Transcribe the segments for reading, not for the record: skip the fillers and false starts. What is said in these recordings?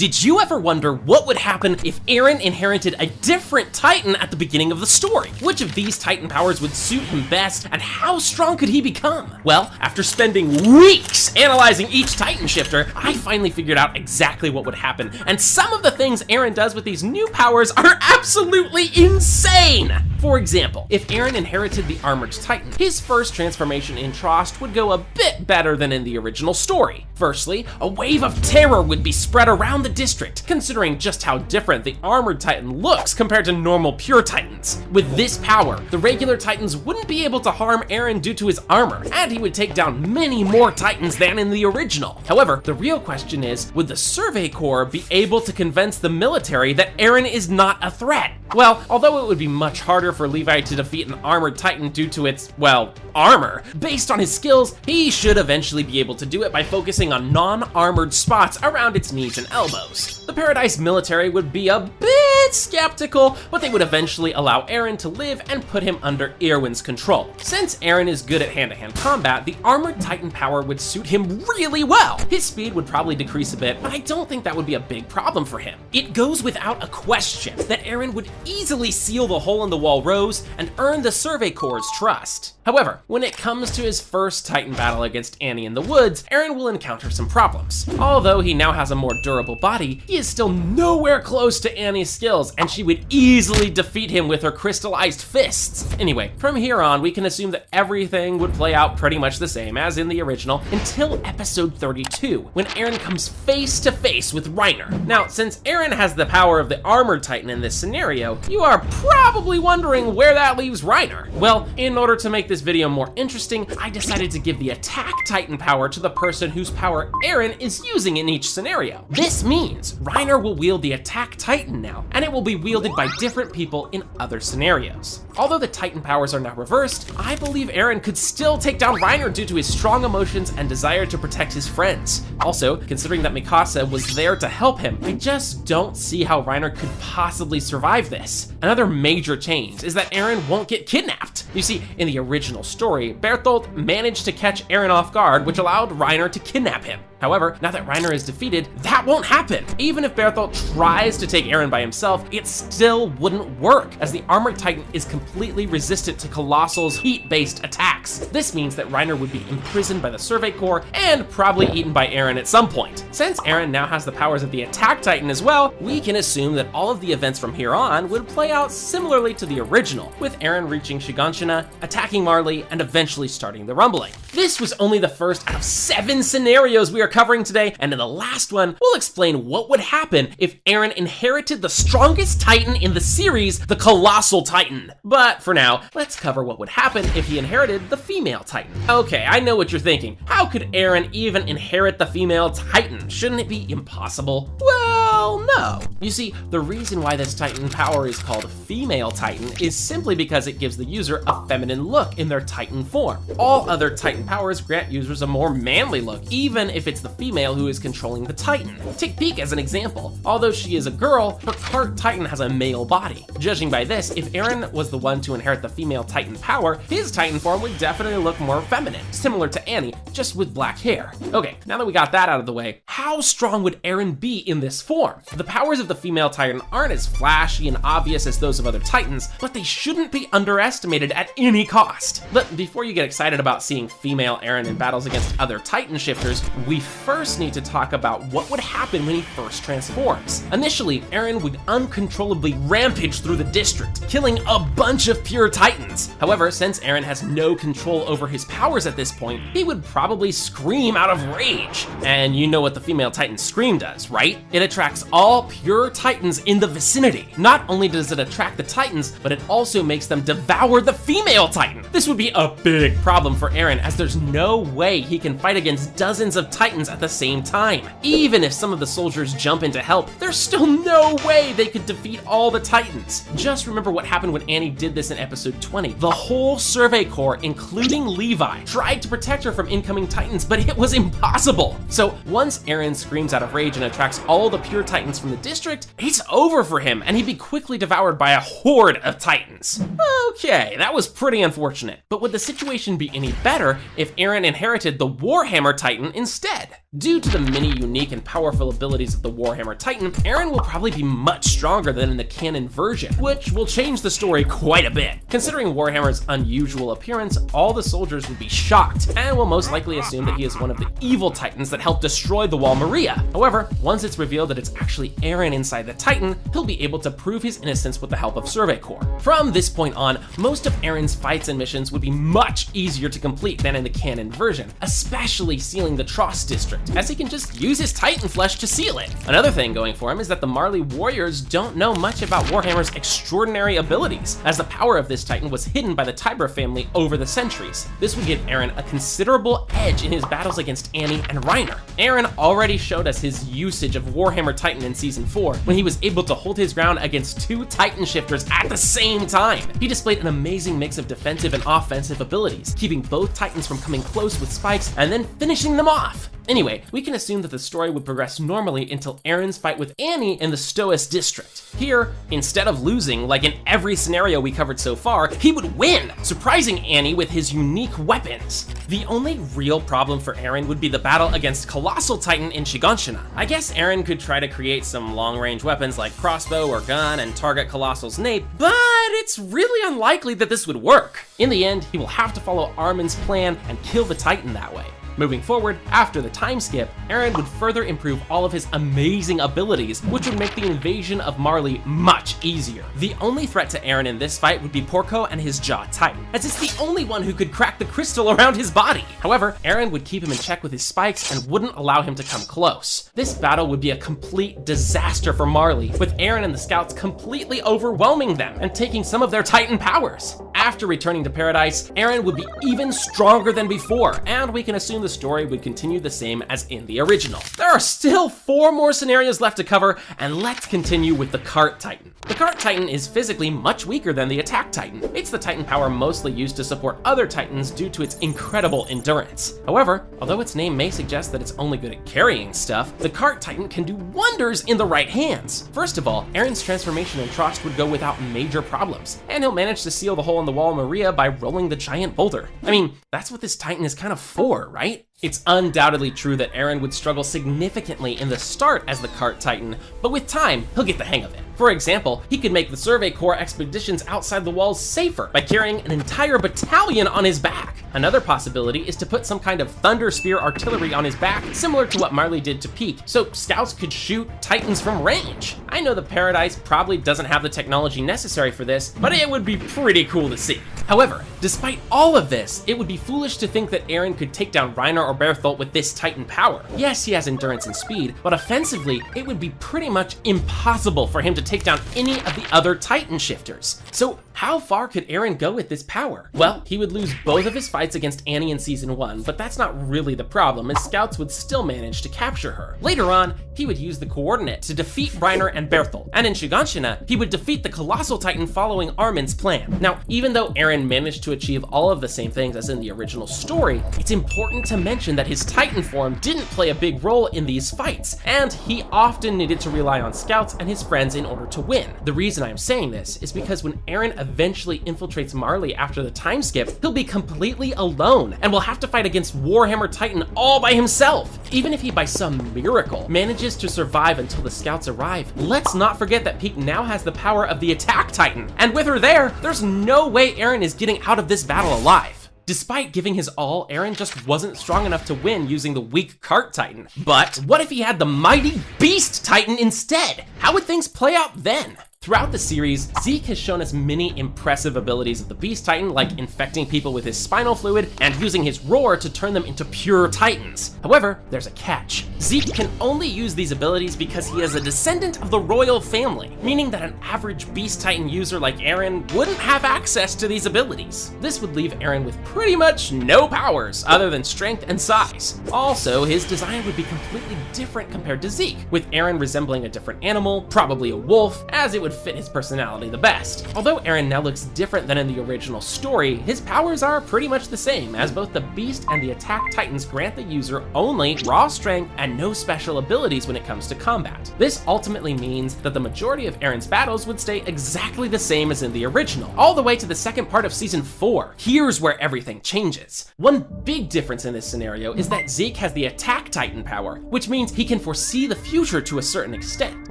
Did you ever wonder what would happen if Eren inherited a different Titan at the beginning of the story? Which of these Titan powers would suit him best, and how strong could he become? Well, after spending weeks analyzing each Titan shifter, I finally figured out exactly what would happen, and some of the things Eren does with these new powers are absolutely insane! For example, if Eren inherited the Armored Titan, his first transformation in Trost would go a bit better than in the original story. Firstly, a wave of terror would be spread around the district, considering just how different the Armored Titan looks compared to normal pure Titans. With this power, the regular Titans wouldn't be able to harm Eren due to his armor, and he would take down many more Titans than in the original. However, the real question is, would the Survey Corps be able to convince the military that Eren is not a threat? Well, although it would be much harder for Levi to defeat an Armored Titan due to its, well, armor, based on his skills, he should eventually be able to do it by focusing on non-armored spots around its knees and elbows. The Paradise military would be a bit skeptical, but they would eventually allow Eren to live and put him under Irwin's control. Since Eren is good at hand-to-hand combat, the Armored Titan power would suit him really well. His speed would probably decrease a bit, but I don't think that would be a big problem for him. It goes without a question that Eren would easily seal the hole in the wall rose and earn the Survey Corps' trust. However, when it comes to his first Titan battle against Annie in the woods, Eren will encounter some problems. Although he now has a more durable body, he is still nowhere close to Annie's skills, and she would easily defeat him with her crystallized fists. Anyway, from here on, we can assume that everything would play out pretty much the same as in the original until episode 32, when Eren comes face to face with Reiner. Now, since Eren has the power of the Armored Titan in this scenario, you are probably wondering where that leaves Reiner. Well, in order to make this video more interesting, I decided to give the Attack Titan power to the person whose power Eren is using in each scenario. This means Reiner will wield the Attack Titan now, and it will be wielded by different people in other scenarios. Although the Titan powers are now reversed, I believe Eren could still take down Reiner due to his strong emotions and desire to protect his friends. Also, considering that Mikasa was there to help him, I just don't see how Reiner could possibly survive this. Another major change is that Eren won't get kidnapped. You see, in the original story, Bertholdt managed to catch Eren off guard, which allowed Reiner to kidnap him. However, now that Reiner is defeated, that won't happen. Even if Bertholdt tries to take Eren by himself, it still wouldn't work, as the Armored Titan is completely resistant to Colossal's heat-based attacks. This means that Reiner would be imprisoned by the Survey Corps and probably eaten by Eren at some point. Since Eren now has the powers of the Attack Titan as well, we can assume that all of the events from here on would play out similarly to the original, with Eren reaching Shiganshina, attacking Marley, and eventually starting the rumbling. This was only the first out of 7 scenarios we are covering today, and in the last one, we'll explain what would happen if Eren inherited the strongest Titan in the series, the Colossal Titan. But for now, let's cover what would happen if he inherited the female Titan. Okay, I know what you're thinking. How could Eren even inherit the female Titan? Shouldn't it be impossible? Well, no. You see, the reason why this Titan power is called Female Titan is simply because it gives the user a feminine look in their Titan form. All other Titan powers grant users a more manly look, even if it's the female who is controlling the Titan. Take Peak as an example. Although she is a girl, her part Titan has a male body. Judging by this, if Eren was the one to inherit the female Titan power, his Titan form would definitely look more feminine, similar to Annie, just with black hair. Okay, now that we got that out of the way, how strong would Eren be in this form? The powers of the female Titan aren't as flashy and obvious as those of other Titans, but they shouldn't be underestimated at any cost. But before you get excited about seeing female Eren in battles against other Titan shifters, we first need to talk about what would happen when he first transforms. Initially, Eren would uncontrollably rampage through the district, killing a bunch of pure Titans. However, since Eren has no control over his powers at this point, he would probably scream out of rage. And you know what the female Titan scream does, right? It attracts all pure Titans in the vicinity. Not only does it attract the Titans, but it also makes them devour the female Titan. This would be a big problem for Eren, as there's no way he can fight against dozens of Titans at the same time. Even if some of the soldiers jump in to help, there's still no way they could defeat all the Titans. Just remember what happened when Annie did this in episode 20. The whole Survey Corps, including Levi, tried to protect her from incoming Titans, but it was impossible. So once Eren screams out of rage and attracts all the pure titans from the district, it's over for him and he'd be quickly devoured by a horde of titans. Okay, that was pretty unfortunate, but would the situation be any better if Eren inherited the Warhammer Titan instead? Due to the many unique and powerful abilities of the Warhammer Titan, Eren will probably be much stronger than in the canon version, which will change the story quite a bit. Considering Warhammer's unusual appearance, all the soldiers would be shocked and will most likely assume that he is one of the evil titans that helped destroy the Wall Maria. However, once it's revealed that it's actually Eren inside the Titan, he'll be able to prove his innocence with the help of Survey Corps. From this point on, most of Eren's fights and missions would be much easier to complete than in the canon version, especially sealing the Tross district, as he can just use his Titan flesh to seal it. Another thing going for him is that the Marley warriors don't know much about Warhammer's extraordinary abilities, as the power of this Titan was hidden by the Tiber family over the centuries. This would give Eren a considerable edge in his battles against Annie and Reiner. Eren already showed us his usage of Warhammer Titan in Season 4, when he was able to hold his ground against 2 Titan shifters at the same time. He displayed an amazing mix of defensive and offensive abilities, keeping both Titans from coming close with spikes and then finishing them off. Anyway, we can assume that the story would progress normally until Eren's fight with Annie in the Stoas district. Here, instead of losing, like in every scenario we covered so far, he would win, surprising Annie with his unique weapons. The only real problem for Eren would be the battle against Colossal Titan in Shiganshina. I guess Eren could try to create some long-range weapons like crossbow or gun and target Colossal's nape, but it's really unlikely that this would work. In the end, he will have to follow Armin's plan and kill the Titan that way. Moving forward, after the time skip, Eren would further improve all of his amazing abilities, which would make the invasion of Marley much easier. The only threat to Eren in this fight would be Porco and his Jaw Titan, as it's the only one who could crack the crystal around his body. However, Eren would keep him in check with his spikes and wouldn't allow him to come close. This battle would be a complete disaster for Marley, with Eren and the scouts completely overwhelming them and taking some of their Titan powers. After returning to Paradise, Eren would be even stronger than before, and we can assume the story would continue the same as in the original. There are still 4 more scenarios left to cover, and let's continue with the Cart Titan. The Cart Titan is physically much weaker than the Attack Titan. It's the Titan power mostly used to support other Titans due to its incredible endurance. However, although its name may suggest that it's only good at carrying stuff, the Cart Titan can do wonders in the right hands. First of all, Eren's transformation in Trost would go without major problems, and he'll manage to seal the hole in the Wall Maria by rolling the giant boulder. I mean, that's what this Titan is kind of for, right? It's undoubtedly true that Eren would struggle significantly in the start as the Cart Titan, but with time, he'll get the hang of it. For example, he could make the Survey Corps expeditions outside the walls safer by carrying an entire battalion on his back. Another possibility is to put some kind of Thunder Spear artillery on his back, similar to what Marley did to Peak, so scouts could shoot Titans from range. I know the Paradise probably doesn't have the technology necessary for this, but it would be pretty cool to see. However, despite all of this, it would be foolish to think that Eren could take down Reiner or Bertholdt with this Titan power. Yes, he has endurance and speed, but offensively, it would be pretty much impossible for him to take down any of the other Titan shifters. So how far could Eren go with this power? Well, he would lose both of his fights against Annie in Season 1, but that's not really the problem, as scouts would still manage to capture her. Later on, he would use the Coordinate to defeat Reiner and Bertholdt, and in Shiganshina, he would defeat the Colossal Titan following Armin's plan. Now, even though Eren managed to achieve all of the same things as in the original story, it's important to mention that his Titan form didn't play a big role in these fights, and he often needed to rely on scouts and his friends in order to win. The reason I'm saying this is because when Eren eventually infiltrates Marley after the time skip, he'll be completely alone and will have to fight against Warhammer Titan all by himself. Even if he by some miracle manages to survive until the scouts arrive, let's not forget that Peak now has the power of the Attack Titan, and with her there's no way Eren is getting out of this battle alive. Despite giving his all, Eren just wasn't strong enough to win using the weak Cart Titan. But what if he had the mighty Beast Titan instead? How would things play out then? Throughout the series, Zeke has shown us many impressive abilities of the Beast Titan, like infecting people with his spinal fluid and using his roar to turn them into pure Titans. However, there's a catch. Zeke can only use these abilities because he is a descendant of the royal family, meaning that an average Beast Titan user like Eren wouldn't have access to these abilities. This would leave Eren with pretty much no powers other than strength and size. Also, his design would be completely different compared to Zeke, with Eren resembling a different animal, probably a wolf, as it would would fit his personality the best. Although Eren now looks different than in the original story, his powers are pretty much the same, as both the Beast and the Attack Titans grant the user only raw strength and no special abilities when it comes to combat. This ultimately means that the majority of Eren's battles would stay exactly the same as in the original, all the way to the second part of Season 4. Here's where everything changes. One big difference in this scenario is that Zeke has the Attack Titan power, which means he can foresee the future to a certain extent.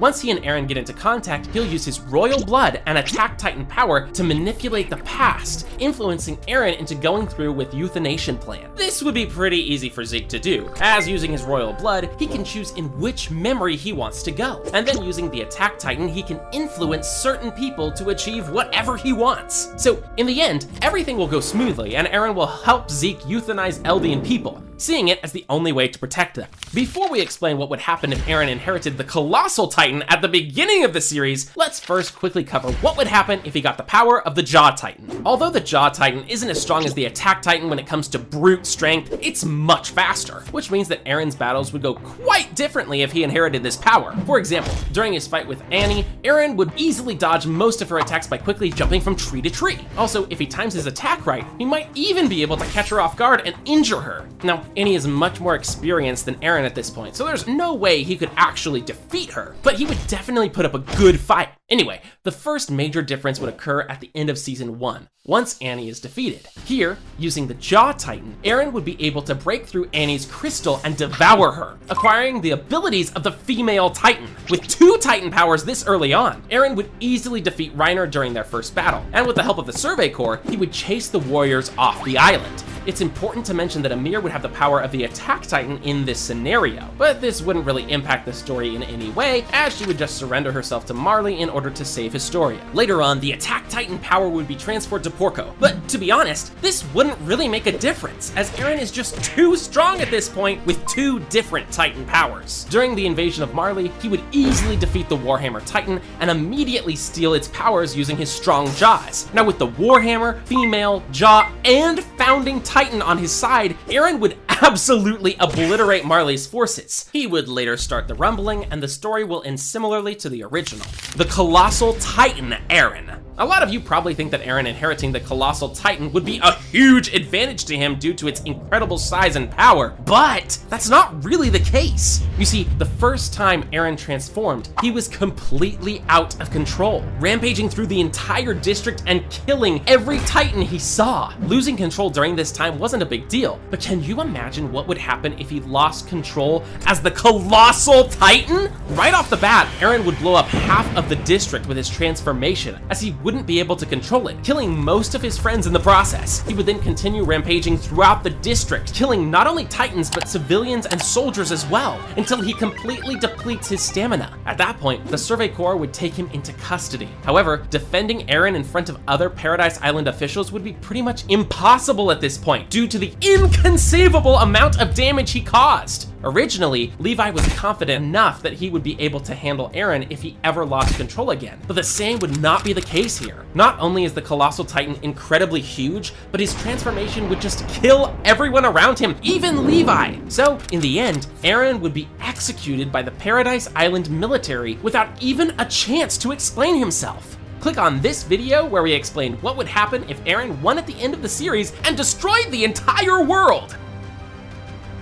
Once he and Eren get into contact, he'll use his royal blood and Attack Titan power to manipulate the past, influencing Eren into going through with euthanation plan. This would be pretty easy for Zeke to do, as using his royal blood, he can choose in which memory he wants to go, and then using the Attack Titan, he can influence certain people to achieve whatever he wants. So in the end, everything will go smoothly, and Eren will help Zeke euthanize Eldian people, seeing it as the only way to protect them. Before we explain what would happen if Eren inherited the Colossal Titan at the beginning of the series, let's first quickly cover what would happen if he got the power of the Jaw Titan. Although the Jaw Titan isn't as strong as the Attack Titan when it comes to brute strength, it's much faster, which means that Eren's battles would go quite differently if he inherited this power. For example, during his fight with Annie, Eren would easily dodge most of her attacks by quickly jumping from tree to tree. Also, if he times his attack right, he might even be able to catch her off guard and injure her. Now, Annie is much more experienced than Eren at this point, so there's no way he could actually defeat her, but he would definitely put up a good fight. Anyway, the first major difference would occur at the end of Season 1, once Annie is defeated. Here, using the Jaw Titan, Eren would be able to break through Annie's crystal and devour her, acquiring the abilities of the female Titan. With 2 Titan powers this early on, Eren would easily defeat Reiner during their first battle, and with the help of the Survey Corps, he would chase the warriors off the island. It's important to mention that Ymir would have the power of the Attack Titan in this scenario, but this wouldn't really impact the story in any way, as she would just surrender herself to Marley in order to save Historia. Later on, the Attack Titan power would be transferred to Porco, but to be honest, this wouldn't really make a difference, as Eren is just too strong at this point with 2 different Titan powers. During the invasion of Marley, he would easily defeat the Warhammer Titan and immediately steal its powers using his strong jaws. Now with the Warhammer, female, jaw, and founding Titan on his side, Eren would absolutely obliterate Marley's forces. He would later start the rumbling, and the story will end similarly to the original. The Colossal Titan Eren. A lot of you probably think that Eren inheriting the Colossal Titan would be a huge advantage to him due to its incredible size and power, but that's not really the case. You see, the first time Eren transformed, he was completely out of control, rampaging through the entire district and killing every Titan he saw. Losing control during this time wasn't a big deal, but can you imagine what would happen if he lost control as the Colossal Titan? Right off the bat, Eren would blow up half of the district with his transformation, as he wouldn't be able to control it, killing most of his friends in the process. He would then continue rampaging throughout the district, killing not only Titans but civilians and soldiers as well, until he completely depletes his stamina. At that point, the Survey Corps would take him into custody. However, defending Eren in front of other Paradise Island officials would be pretty much impossible at this point, due to the inconceivable amount of damage he caused. Originally, Levi was confident enough that he would be able to handle Eren if he ever lost control again, but the same would not be the case here. Not only is the Colossal Titan incredibly huge, but his transformation would just kill everyone around him, even Levi. So, in the end, Eren would be executed by the Paradise Island military without even a chance to explain himself. Click on this video where we explain what would happen if Eren won at the end of the series and destroyed the entire world.